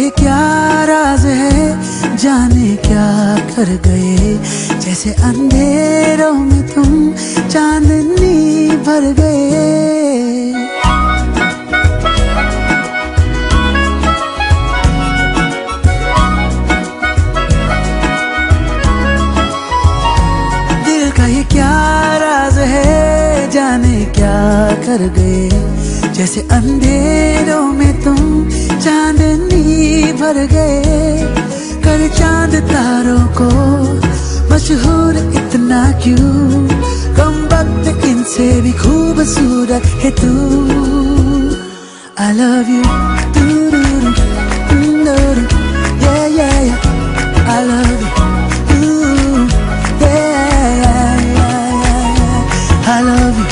ये क्या राज है, जाने क्या कर गए। जैसे अंधेरों में तुम चांदनी भर गए। दिल का ये क्या राज है, जाने क्या कर गए। जैसे अंधेरों में तुम चांदनी भर गए। कर चांद तारों को मशहूर इतना क्यों, कम वक्त इनसे भी खूबसूरत है तू। I love you, yeah yeah yeah, I love you, yeah yeah yeah, I love you।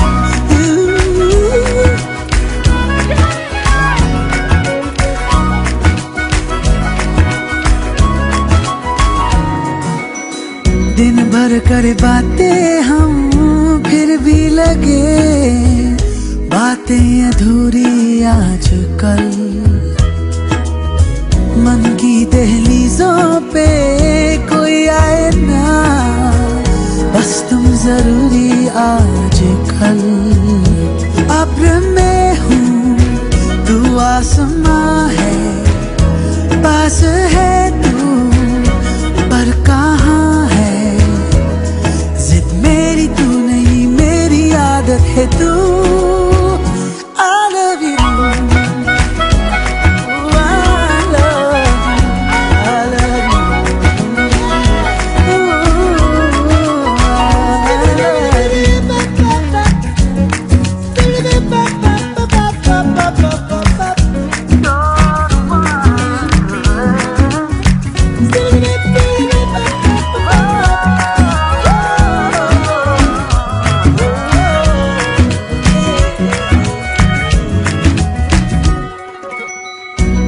दिन भर करे बातें हम, फिर भी लगे बातें अधूरी आजकल। मन की दहलीजों पे कोई आए ना, बस तुम जरूरी आजकल। अब्र में हूँ तू आसमां है, पास है तू पर कहाँ है तू। I love you, I love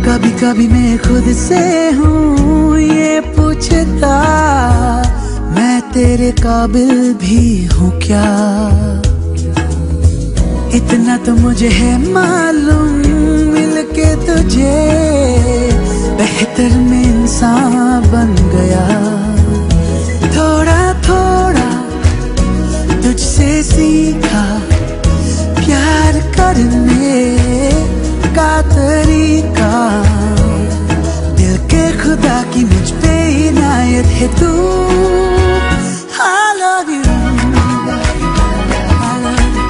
कभी कभी मैं खुद से हूँ ये पूछता, मैं तेरे काबिल भी हूँ क्या। इतना तो मुझे है मालूम, मिलके तुझे बेहतर में इंसान बन गया। थोड़ा थोड़ा तुझसे सीखा प्यार करने का तरीका। दिल के खुदा की मुझ पे इनायत है तू। I love you, I love you,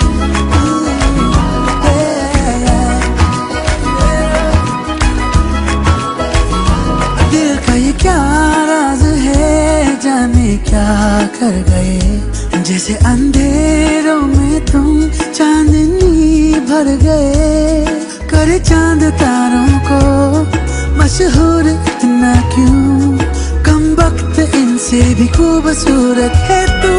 yeah। दिल का ये क्या राज है, जाने क्या कर गए। जैसे अंधेरों में तुम चांदनी भर गए। कर चांद तारों को मशहूर इतना क्यों, कम वक्त इनसे भी खूबसूरत है तू।